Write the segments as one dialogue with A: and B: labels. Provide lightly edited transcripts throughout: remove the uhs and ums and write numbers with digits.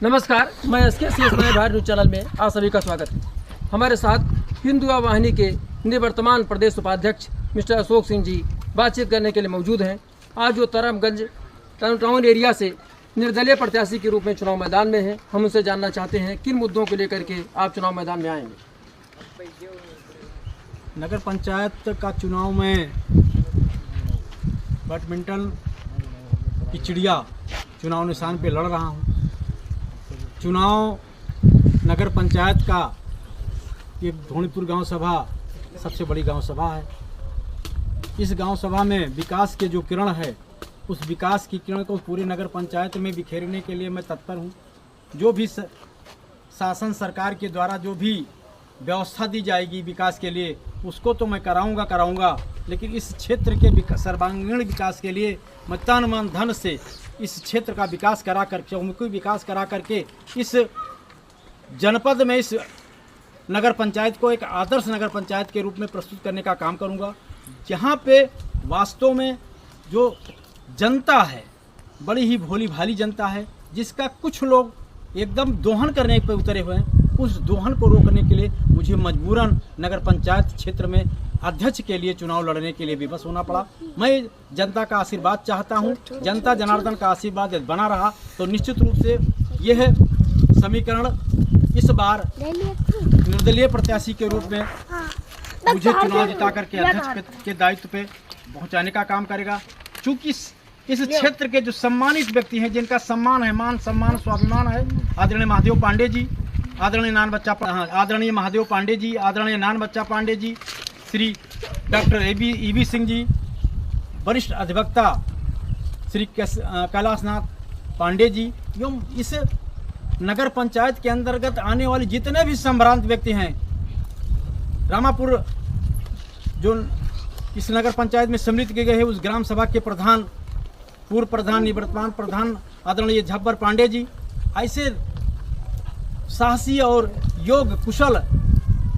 A: नमस्कार, मैं SK Bharat news channel में आप सभी का स्वागत है। हमारे साथ हिंदू वाहिनी के निवर्तमान प्रदेश उपाध्यक्ष मिस्टर अशोक सिंह जी बातचीत करने के लिए मौजूद हैं। आज वो तरमगंज टाउन एरिया से निर्दलीय प्रत्याशी के रूप में चुनाव मैदान में हैं। हम उनसे जानना चाहते हैं किन मुद्दों को लेकर के आप चुनाव मैदान में आएंगे।
B: नगर पंचायत का चुनाव में बैडमिंटन की चिड़िया चुनाव निशान पे लड़ रहा हूँ। चुनाव नगर पंचायत का ये धोनीपुर गांव सभा सबसे बड़ी गांव सभा है। इस गांव सभा में विकास के जो किरण है, उस विकास की किरण को पूरे नगर पंचायत में बिखेरने के लिए मैं तत्पर हूँ। जो भी शासन सरकार के द्वारा जो भी व्यवस्था दी जाएगी विकास के लिए, उसको तो मैं कराऊंगा, लेकिन इस क्षेत्र के सर्वांगीण विकास के लिए मैं तन मन धन से इस क्षेत्र का विकास करा करके, चौमुखी विकास करा करके इस जनपद में इस नगर पंचायत को एक आदर्श नगर पंचायत के रूप में प्रस्तुत करने का काम करूंगा, जहां पे वास्तव में जो जनता है बड़ी ही भोली भाली जनता है, जिसका कुछ लोग एकदम दोहन करने पर उतरे हुए हैं। उस दोहन को रोकने के लिए मुझे मजबूरन नगर पंचायत क्षेत्र में अध्यक्ष के लिए चुनाव लड़ने के लिए विवश होना पड़ा। मैं जनता का आशीर्वाद चाहता हूं। जनता जनार्दन का आशीर्वाद बना रहा तो निश्चित रूप से यह समीकरण इस बार निर्दलीय प्रत्याशी के रूप में मुझे चुनाव जिता करके अध्यक्ष के दायित्व पे पहुंचाने का काम करेगा। चूँकि इस क्षेत्र के जो सम्मानित व्यक्ति हैं, जिनका सम्मान है, मान सम्मान स्वाभिमान है, आदरणीय महादेव पांडे जी, आदरणीय महादेव पांडे जी, आदरणीय नान बच्चा पांडे जी, श्री डॉक्टर ईबी सिंह जी, वरिष्ठ अधिवक्ता श्री कैलाशनाथ पांडे जी, एवं इस नगर पंचायत के अंतर्गत आने वाले जितने भी संभ्रांत व्यक्ति हैं, रामापुर जो इस नगर पंचायत में सम्मिलित किए गए हैं, उस ग्राम सभा के प्रधान, पूर्व प्रधान, निवर्तमान प्रधान आदरणीय झब्बर पांडे जी, ऐसे साहसी और योग कुशल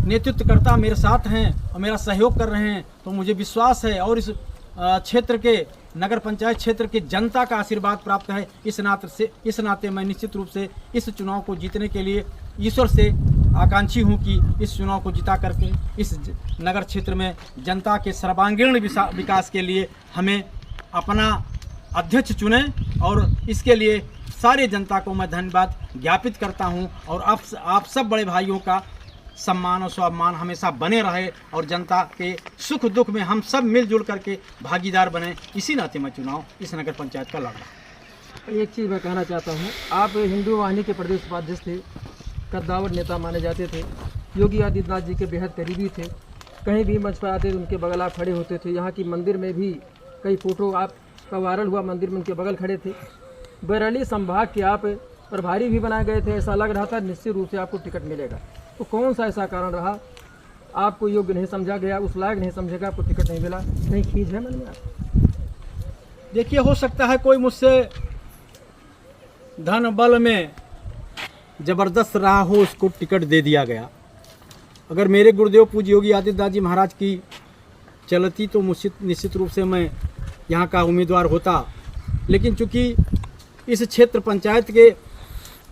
B: नेतृत्वकर्ता मेरे साथ हैं और मेरा सहयोग कर रहे हैं। तो मुझे विश्वास है और इस क्षेत्र के नगर पंचायत क्षेत्र के जनता का आशीर्वाद प्राप्त है। इस नाते मैं निश्चित रूप से इस चुनाव को जीतने के लिए ईश्वर से आकांक्षी हूं कि इस चुनाव को जिता करके इस नगर क्षेत्र में जनता के सर्वांगीण विकास के लिए हमें अपना अध्यक्ष चुने, और इसके लिए सारे जनता को मैं धन्यवाद ज्ञापित करता हूं। और आप सब बड़े भाइयों का सम्मान और स्वाभिमान हमेशा बने रहे और जनता के सुख दुख में हम सब मिलजुल करके भागीदार बने। इसी नाते मैं चुनाव इस नगर पंचायत का लड़ रहा हूँ।
A: एक चीज़ मैं कहना चाहता हूँ, आप हिंदू वाहिनी के प्रदेश उपाध्यक्ष थे, कद्दावर नेता माने जाते थे, योगी आदित्यनाथ जी के बेहद करीबी थे। कहीं भी मंच पर आते थे उनके बगल आप खड़े होते थे। यहाँ की मंदिर में भी कई फोटो आपका वायरल हुआ, मंदिर में उनके बगल खड़े थे। बरेली संभाग के आप प्रभारी भी बनाए गए थे, ऐसा लग रहा था निश्चित रूप से आपको टिकट मिलेगा। तो कौन सा ऐसा कारण रहा, आपको योग्य नहीं समझा गया, उस लायक नहीं समझेगा, आपको टिकट नहीं मिला? कहीं खींच है मन में आप?
B: देखिए, हो सकता है कोई मुझसे धन बल में ज़बरदस्त रहा हो, उसको टिकट दे दिया गया। अगर मेरे गुरुदेव पूज्य योगी आदित्यनाथ जी महाराज की चलती तो निश्चित रूप से मैं यहाँ का उम्मीदवार होता। लेकिन चूँकि इस क्षेत्र पंचायत के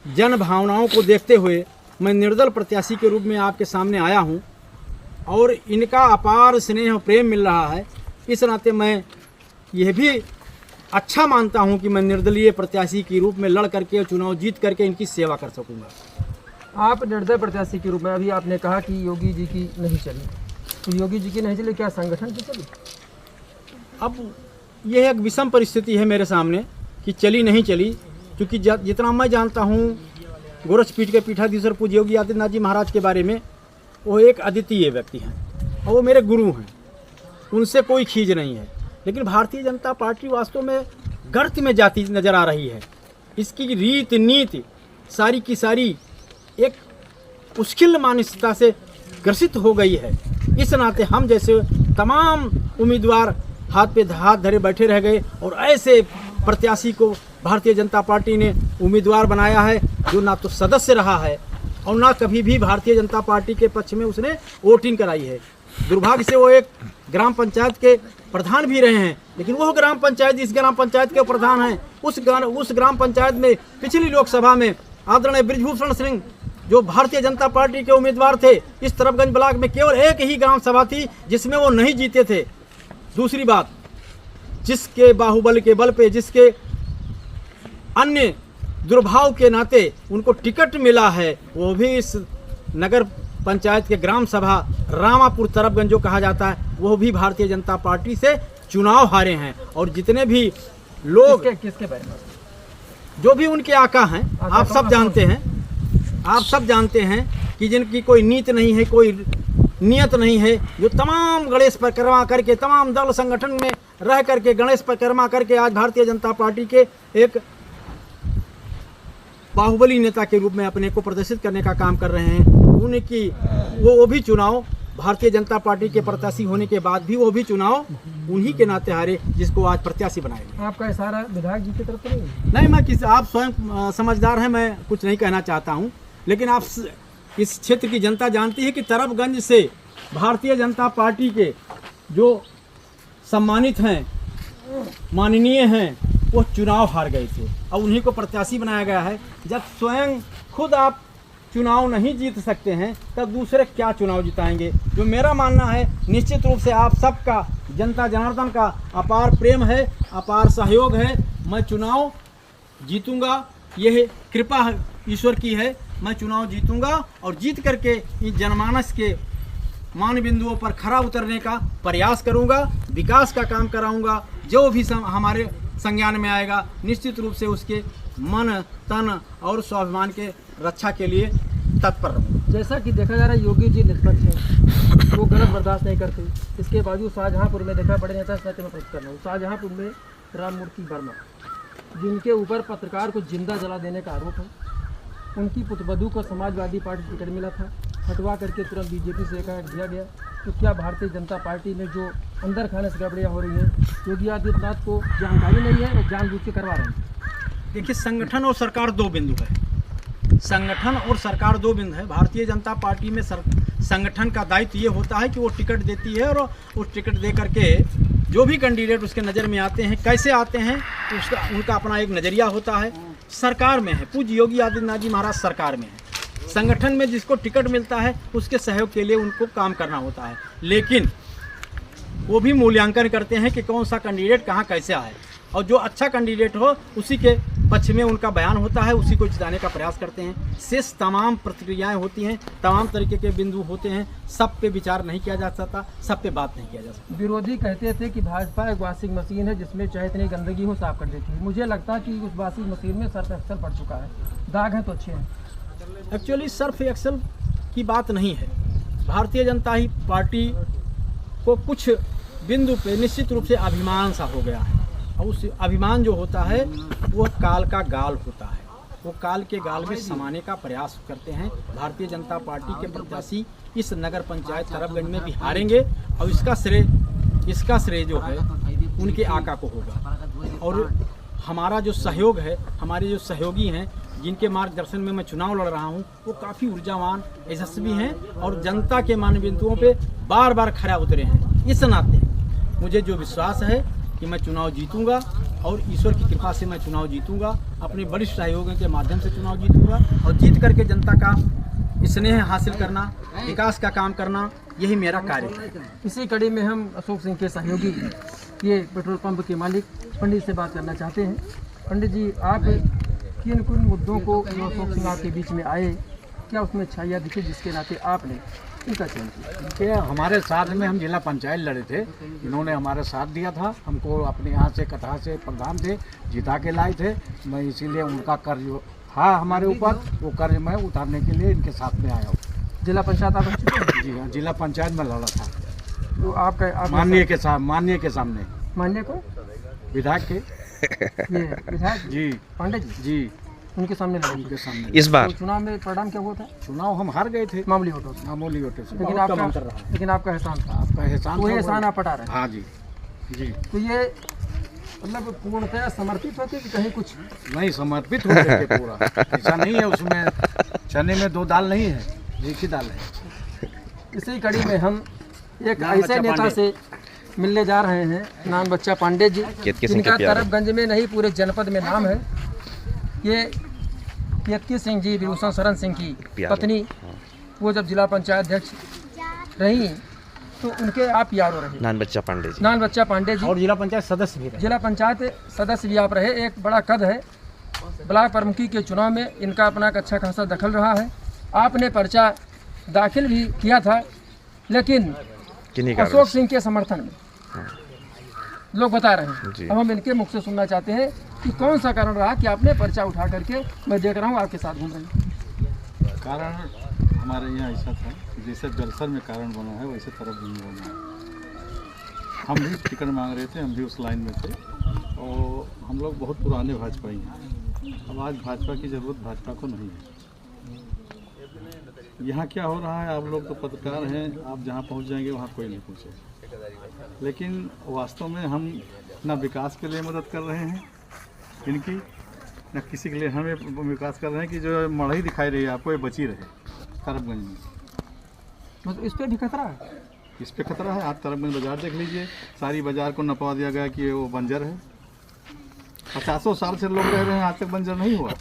B: जन भावनाओं को देखते हुए मैं निर्दल प्रत्याशी के रूप में आपके सामने आया हूं, और इनका अपार स्नेह और प्रेम मिल रहा है। इस नाते मैं यह भी अच्छा मानता हूं कि मैं निर्दलीय प्रत्याशी के रूप में लड़ करके चुनाव जीत करके इनकी सेवा कर सकूंगा।
A: आप निर्दलीय प्रत्याशी के रूप में, अभी आपने कहा कि योगी जी की नहीं चली, तो योगी जी की नहीं चली, क्या संगठन की चली?
B: अब यह एक विषम परिस्थिति है मेरे सामने कि चली नहीं चली, क्योंकि जितना मैं जानता हूँ गोरखपीठ के पीठाधीश्वर पूज्य योगी आदित्यनाथ जी महाराज के बारे में, वो एक अद्वितीय व्यक्ति हैं और वो मेरे गुरु हैं, उनसे कोई खींच नहीं है। लेकिन भारतीय जनता पार्टी वास्तव में गर्त में जाती नज़र आ रही है। इसकी रीत नीति सारी की सारी एक उस्किल मानसिकता से ग्रसित हो गई है। इस नाते हम जैसे तमाम उम्मीदवार हाथ पे हाथ धरे बैठे रह गए, और ऐसे प्रत्याशी को भारतीय जनता पार्टी ने उम्मीदवार बनाया है जो ना तो सदस्य रहा है और ना कभी भी भारतीय जनता पार्टी के पक्ष में उसने वोटिंग कराई है। दुर्भाग्य से वो एक ग्राम पंचायत के प्रधान भी रहे हैं, लेकिन वह ग्राम पंचायत इस ग्राम पंचायत के प्रधान हैं, उस ग्राम पंचायत में पिछली लोकसभा में आदरणीय बृजभूषण सिंह जो भारतीय जनता पार्टी के उम्मीदवार थे, इस तरफगंज ब्लॉक में केवल एक ही ग्राम सभा थी जिसमें वो नहीं जीते थे। दूसरी बात, जिसके बाहुबल के बल पे, जिसके अन्य दुर्भाव के नाते उनको टिकट मिला है, वो भी इस नगर पंचायत के ग्राम सभा रामापुर तरफगंज जो कहा जाता है, वो भी भारतीय जनता पार्टी से चुनाव हारे हैं। और जितने भी लोग
A: किसके बारे में,
B: जो भी उनके आका हैं, आप सब जानते हैं कि जिनकी कोई नीति नहीं है, कोई नियत नहीं है, जो तमाम गणेश परिक्रमा करके, तमाम दल संगठन में रह करके गणेश परिक्रमा करके आज भारतीय जनता पार्टी के एक बाहुबली नेता के रूप में अपने को प्रदर्शित करने का काम कर रहे हैं। उनकी वो भी चुनाव भारतीय जनता पार्टी के प्रत्याशी होने के बाद भी वो भी चुनाव उन्हीं के नाते हारे, जिसको आज प्रत्याशी बनाएंगे।
A: आपका इशारा विधायक जी की तरफ तो
B: नहीं, मैं आप स्वयं समझदार हैं, मैं कुछ नहीं कहना चाहता हूं, लेकिन आप इस क्षेत्र की जनता जानती है कि तरफगंज से भारतीय जनता पार्टी के जो सम्मानित हैं, माननीय हैं, वो चुनाव हार गए थे और उन्हीं को प्रत्याशी बनाया गया है। जब स्वयं खुद आप चुनाव नहीं जीत सकते हैं, तब दूसरे क्या चुनाव जिताएंगे। जो मेरा मानना है, निश्चित रूप से आप सबका, जनता जनार्दन का अपार प्रेम है, अपार सहयोग है। मैं चुनाव जीतूंगा, यह कृपा ईश्वर की है। मैं चुनाव जीतूंगा और जीत करके इस जनमानस के मान बिंदुओं पर खरा उतरने का प्रयास करूंगा, विकास का काम कराऊंगा। जो भी हमारे संज्ञान में आएगा, निश्चित रूप से उसके मन, तन और स्वाभिमान के रक्षा के लिए तत्पर रहूँगा।
A: जैसा कि देखा जा रहा है, योगी जी निष्पक्ष हैं, वो गलत बर्दाश्त नहीं करते। इसके बावजूद शाहजहाँपुर में देखा, बड़े नेता से मैं प्रश्न कर रहा हूँ, शाहजहाँपुर में राममूर्ति वर्मा, जिनके ऊपर पत्रकार को जिंदा जला देने का आरोप है, उनकी पुत्रवधू को समाजवादी पार्टी टिकट मिला था, हटवा करके तुरंत बीजेपी से एकाएक दिया गया। तो क्या भारतीय जनता पार्टी में जो अंदर खाने से गड़बड़ियाँ हो रही हैं, योगी आदित्यनाथ को जानकारी नहीं है और जानबूझ के करवा रहे हैं?
B: देखिए, संगठन और सरकार दो बिंदु है। संगठन और सरकार दो बिंदु है। भारतीय जनता पार्टी में संगठन का दायित्व ये होता है कि वो टिकट देती है और उस टिकट दे करके जो भी कैंडिडेट उसके नज़र में आते हैं, कैसे आते हैं, उसका उनका अपना एक नज़रिया होता है। सरकार में है, पूज्य योगी आदित्यनाथ जी महाराज सरकार में है। संगठन में जिसको टिकट मिलता है, उसके सहयोग के लिए उनको काम करना होता है, लेकिन वो भी मूल्यांकन करते हैं कि कौन सा कैंडिडेट कहाँ कैसे आए, और जो अच्छा कैंडिडेट हो उसी के पक्ष में उनका बयान होता है, उसी को जिताने का प्रयास करते हैं। शेष तमाम प्रतिक्रियाएं होती हैं, तमाम तरीके के बिंदु होते हैं, सब पे विचार नहीं किया जा सकता, सब पे बात नहीं किया जा सकता।
A: विरोधी कहते थे कि भाजपा एक वॉशिंग मशीन है जिसमें चाहे इतनी गंदगी हो साफ कर देती है। मुझे लगता है कि उस वॉशिंग मशीन में सर्फ एक्सल पड़ चुका है, दाग हैं तो अच्छे हैं।
B: एक्चुअली सर्फ एक्सल की बात नहीं है। भारतीय जनता ही पार्टी को कुछ बिंदु पे निश्चित रूप से अभिमान सा हो गया है, और उस अभिमान जो होता है वो काल का गाल होता है। वो काल के गाल में समाने का प्रयास करते हैं। भारतीय जनता पार्टी के प्रत्याशी इस नगर पंचायत तरफगंज में भी हारेंगे, और इसका श्रेय जो है उनके आका को होगा। और हमारा जो सहयोग है, हमारे जो सहयोगी हैं, जिनके मार्गदर्शन में मैं चुनाव लड़ रहा हूं, वो काफ़ी ऊर्जावान, यशस्वी हैं और जनता के मान बिंदुओं पे बार बार खरा उतरे हैं। इस नाते मुझे जो विश्वास है कि मैं चुनाव जीतूंगा, और ईश्वर की कृपा से मैं चुनाव जीतूंगा, अपने वरिष्ठ सहयोगियों के माध्यम से चुनाव जीतूंगा, और जीत करके जनता का स्नेह हासिल करना, विकास का काम करना, यही मेरा कार्य है।
A: इसी कड़ी में हम अशोक सिंह के सहयोगी, ये पेट्रोल पंप के मालिक पंडित से बात करना चाहते हैं। पंडित जी, आप किन मुद्दों को जो अशोक सिंह आपके बीच में आए, क्या उसमें छाया दिखी जिसके नाते आपने इनका चयन किया?
C: हमारे साथ में हम जिला पंचायत लड़े थे, इन्होंने हमारा साथ दिया था, हमको अपने यहाँ से कटहा से प्रधान थे, जिता के लाए थे। मैं इसीलिए उनका कर्ज था हमारे ऊपर, वो कर्ज मैं उतारने के लिए इनके साथ में आया हूँ।
A: जिला पंचायत आप अच्छे थे?
C: जी हाँ, जिला पंचायत में लड़ा था।
A: तो आपका
C: माननीय के सामने
A: माननीय को
C: विधायक के
A: ये विधायक
C: जी
A: पांडे जी उनके सामने लड़े।
C: उनके सामने
D: इस बार
A: तो चुनाव में परिणाम क्या हुआ था?
C: चुनाव हम हार गए थे,
A: मामूली वोटों से।
C: मामूली वोटों से।
A: लेकिन आपका एहसान था,
C: आपका एहसान,
A: वो एहसान आप पटा रहे हैं।
C: हाँ जी जी।
A: तो ये मतलब पूर्णतः समर्पित होते कि कहीं कुछ
C: नहीं, समर्पित हो गए थे पूरा। ऐसा नहीं है उसमें चने में दो दाल नहीं है, एक ही दाल है।
A: इसी कड़ी में हम एक ऐसे नेता से मिलने जा रहे हैं, नाम बच्चा पांडे जी, जिनका तरफगंज में नहीं पूरे जनपद में नाम है। ये केतकी सिंह जी विभूषण शरण सिंह की
D: प्यारो।
A: पत्नी, वो जब जिला पंचायत अध्यक्ष रही तो उनके आप यारो रहे।
D: नान बच्चा पांडे जी।
A: नान बच्चा पांडे जी
B: और जिला पंचायत सदस्य भी रहे।
A: जिला पंचायत सदस्य भी आप रहे। एक बड़ा कद है। ब्लॉक प्रमुखी के चुनाव में इनका अपना एक अच्छा खासा दखल रहा है। आपने पर्चा दाखिल भी किया था, लेकिन
D: किन्हीं कारण
A: अशोक सिंह के समर्थन में लोग बता रहे
D: जी।
A: हैं। अब हम इनके मुख से सुनना चाहते हैं कि कौन सा कारण रहा कि आपने पर्चा उठा करके, मैं देख रहा हूँ आपके साथ घूम रही हूँ।
E: कारण हमारे यहाँ ऐसा था, जैसे जलसर में कारण बना है वैसे तरफ नहीं बना है। हम भी टिकट मांग रहे थे, हम भी उस लाइन में थे और हम लोग बहुत पुराने भाजपाई हैं। अब आज भाजपा की ज़रूरत भाजपा को नहीं है। यहाँ क्या हो रहा है, आप लोग तो पत्रकार हैं, आप जहाँ पहुँच जाएंगे वहाँ कोई नहीं पहुँचे। लेकिन वास्तव में हम ना विकास के लिए मदद कर रहे हैं इनकी, न किसी के लिए हमें विकास कर रहे हैं कि जो मढ़ई दिखाई रही है आपको ये बची रहे तरफगंज में।
A: मतलब इस पर भी खतरा है।
E: इस पे खतरा है। आप तरफगंज बाजार देख लीजिए, सारी बाजार को नपवा दिया गया कि वो बंजर है। 50 साल से लोग रह रहे हैं, आज तक बंजर नहीं हुआ।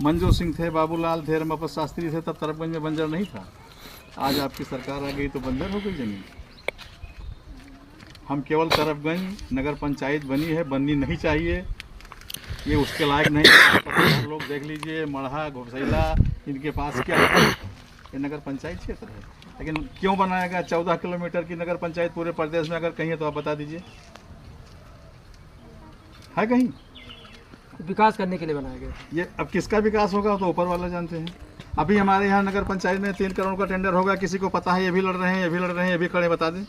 E: मंजू सिंह थे, बाबूलाल थे, रमापत शास्त्री थे, तब तरफगंज में बंजर नहीं था। आज आपकी सरकार आ गई तो बंजर हो गई जमीन। हम केवल तरफगंज नगर पंचायत बनी है, बननी नहीं चाहिए, ये उसके लायक नहीं है। लोग देख लीजिए, मढ़ा घोसैला इनके पास क्या है, ये नगर पंचायत क्षेत्र है। लेकिन क्यों बनाया गया? 14 किलोमीटर की नगर पंचायत पूरे प्रदेश में अगर कहीं है तो आप बता दीजिए, है कहीं?
A: विकास करने के लिए बनाया गया।
E: ये अब किसका विकास होगा वो तो ऊपर वाला जानते हैं। अभी हमारे यहाँ नगर पंचायत में 3 करोड़ का टेंडर होगा, किसी को पता है? ये भी लड़ रहे हैं, ये भी लड़ रहे हैं, ये भी खड़े, बता दें।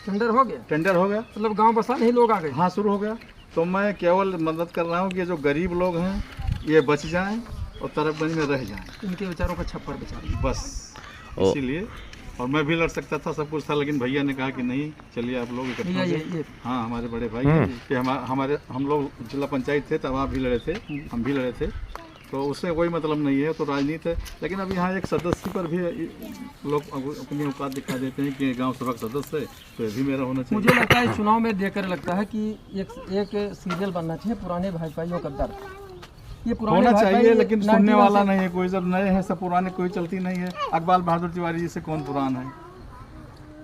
A: टेंडर हो गया,
E: टेंडर हो गया,
A: मतलब गांव बसा नहीं, लोग आ गए।
E: हाँ शुरू हो गया। तो मैं केवल मदद कर रहा हूँ कि जो गरीब लोग हैं ये बच जाएं और तरफगंज में रह जाएं,
A: इनके विचारों का छप्पर बचा।
E: बस इसीलिए। और मैं भी लड़ सकता था, सब कुछ था, लेकिन भैया ने कहा कि नहीं, चलिए आप लोग इकट्ठे हो जाइए। हाँ, हमारे बड़े भाई हैं कि हम लोग जिला पंचायत थे तब आप भी लड़े थे, हम भी लड़े थे, तो उससे कोई मतलब नहीं है, तो राजनीति है। लेकिन अब यहाँ एक सदस्य पर भी लोग अपनी औकात दिखा देते हैं कि गांव सभा का सदस्य है, तो ये भी मेरा होना चाहिए।
A: मुझे लगता है चुनाव में देखकर लगता है कि एक सीरियल बनना चाहिए, पुराने भाजपाइयों का दर्द। ये पुराने
E: होना
A: भाजपाई
E: चाहिए, लेकिन सुनने वाला
A: से-
E: नहीं है कोई। जब नए हैं सब पुराने, कोई चलती नहीं है। अकबाल बहादुर तिवारी जी से कौन पुराना है,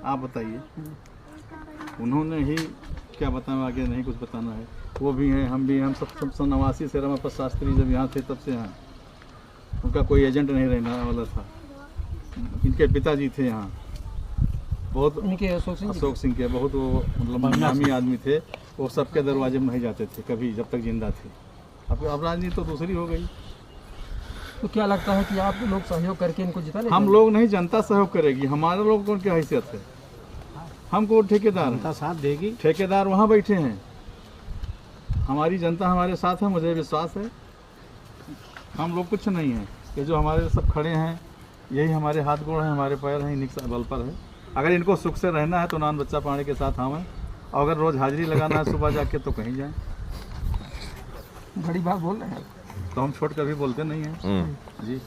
E: आप बताइए। उन्होंने ही क्या बताएं, आगे नहीं कुछ बताना है। वो भी हैं, हम भी हैं, हम सब 89 से रमापत शास्त्री जब यहाँ थे तब से यहाँ। उनका कोई एजेंट नहीं रहने वाला था। इनके पिताजी थे यहाँ, बहुत
A: इनके
E: अशोक सिंह के, बहुत वो मतलब नामी आदमी थे। वो सबके दरवाजे में नहीं जाते थे कभी, जब तक जिंदा थे। अब राजनीति तो दूसरी हो गई।
A: तो क्या लगता है कि आप लोग सहयोग करके इनको जिता लेंगे?
E: हम लोग नहीं, जनता सहयोग करेगी। हमारे लोग कौन क्या हैसियत है? हमको ठेकेदार हैं।
B: जनता साथ देगी।
E: ठेकेदार वहाँ बैठे हैं, हमारी जनता हमारे साथ है, मुझे विश्वास है। हम लोग कुछ नहीं हैं, ये जो हमारे सब खड़े हैं यही हमारे हाथ गोड़ हैं, हमारे पैर हैं, इन्हीं के बल पर है। अगर इनको सुख से रहना है तो नान बच्चा पानी के साथ हम हैं, और अगर रोज़ हाजिरी लगाना है सुबह जाके तो कहीं जाएं।
A: बड़ी बात बोल रहे हैं।
E: तो हम छोड़ कर भी बोलते नहीं हैं जी।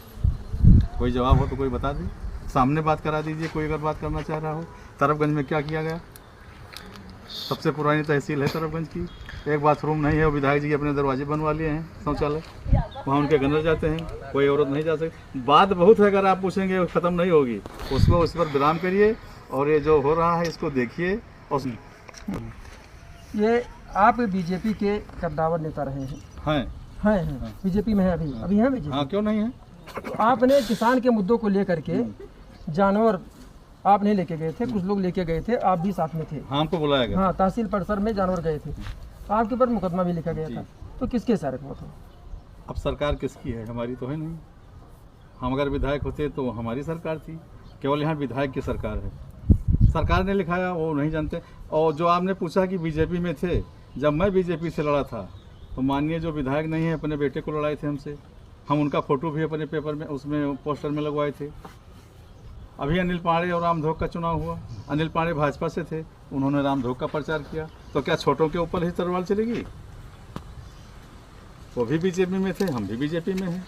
E: कोई जवाब हो तो कोई बता दे, सामने बात करा दीजिए। कोई अगर बात करना चाह रहा हो, तरफगंज में क्या किया गया? सबसे पुरानी तहसील है तरफगंज की, एक बाथरूम नहीं है, वो विधायक जी अपने दरवाजे बनवा लिए हैं शौचालय, वहाँ उनके गन्नर जाते हैं, कोई औरत नहीं जा सकती। बात बहुत है, अगर आप पूछेंगे ख़त्म नहीं होगी। उसको उस पर विराम करिए और ये जो हो रहा है इसको देखिए। और
A: ये आप बीजेपी के कद्दावर नेता रहे हैं।
E: हैं
A: बीजेपी में है, अभी हैं बीजेपी।
E: हाँ, क्यों नहीं है?
A: तो आपने किसान के मुद्दों को लेकर के जानवर आप नहीं लेके गए थे, कुछ लोग लेके गए थे, आप भी साथ में थे।
E: हाँ, हमको बुलाया गया।
A: हाँ, तहसील परिसर में जानवर गए थे, आपके ऊपर मुकदमा भी लिखा गया था। तो किसके सर में था?
E: अब सरकार किसकी है? हमारी तो है नहीं। हम अगर विधायक होते तो हमारी सरकार थी, केवल यहाँ विधायक की सरकार है। सरकार ने लिखाया वो नहीं जानते। और जो आपने पूछा कि बीजेपी में थे, जब मैं बीजेपी से लड़ा था तो माननीय जो विधायक नहीं है अपने बेटे को लड़ाए थे हमसे। हम उनका फ़ोटो भी अपने पेपर में, उसमें पोस्टर में लगवाए थे। अभी अनिल पांडे और रामधोक का चुनाव हुआ, अनिल पांडे भाजपा से थे, उन्होंने रामधोक का प्रचार किया। तो क्या छोटों के ऊपर ही तलवार चलेगी? वो भी बीजेपी में थे, हम भी बीजेपी में हैं।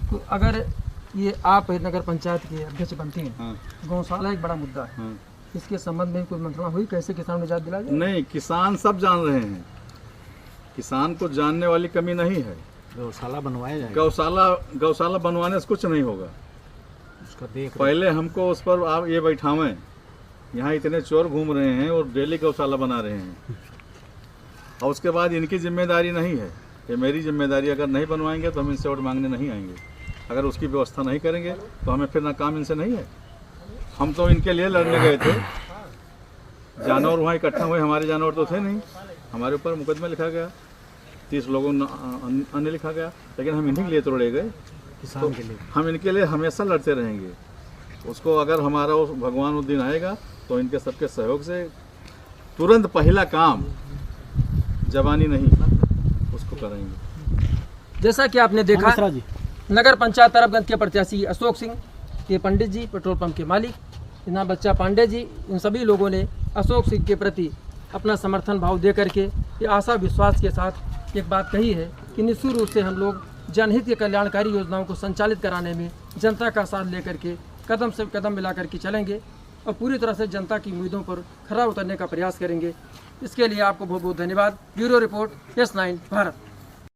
A: तो अगर ये आप नगर पंचायत के अध्यक्ष बनती हैं,
E: हाँ,
A: गौशाला एक बड़ा मुद्दा है,
E: हाँ।
A: इसके संबंध में कोई मंत्रणा हुई? कैसे किसान निजात दिलाया जाए?
E: नहीं, किसान सब जान रहे हैं। किसान को जानने वाली कमी नहीं है।
C: गौशाला बनवाया जाएगा,
E: गौशाला बनवाने से कुछ नहीं होगा।
C: उसका देख
E: पहले हमको उस पर आप ये बैठावें, यहाँ इतने चोर घूम रहे हैं और डेली गौशाला बना रहे हैं, और उसके बाद इनकी जिम्मेदारी नहीं है, ये मेरी जिम्मेदारी। अगर नहीं बनवाएंगे तो हम इनसे वोट मांगने नहीं आएंगे, अगर उसकी व्यवस्था नहीं करेंगे तो हमें फिर ना काम इनसे नहीं है। हम तो इनके लिए लड़ने गए थे, जानवर वहाँ इकट्ठा हुए, हमारे जानवर तो थे नहीं, हमारे ऊपर मुकदमा लिखा गया, 30 लोगों अन्य लिखा गया, लेकिन हम इन्हीं के लिए तो लड़े गए,
C: किसान के लिए।
E: हम इनके लिए हमेशा लड़ते रहेंगे। उसको अगर हमारा उस भगवान उस दिन आएगा तो इनके सबके सहयोग से तुरंत पहला काम जवानी नहीं उसको करेंगे।
A: जैसा कि आपने देखा, नगर पंचायत अरबगंज के प्रत्याशी अशोक सिंह, के पंडित जी, पेट्रोल पंप के मालिक, इना बच्चा पांडे जी, इन सभी लोगों ने अशोक सिंह के प्रति अपना समर्थन भाव दे करके ये आशा विश्वास के साथ एक बात कही है कि निश्चित रूप से हम लोग जनहित के कल्याणकारी योजनाओं को संचालित कराने में जनता का साथ लेकर के कदम से कदम मिला करके चलेंगे और पूरी तरह से जनता की उम्मीदों पर खरा उतरने का प्रयास करेंगे। इसके लिए आपको बहुत बहुत धन्यवाद। Bureau report S9 Bharat.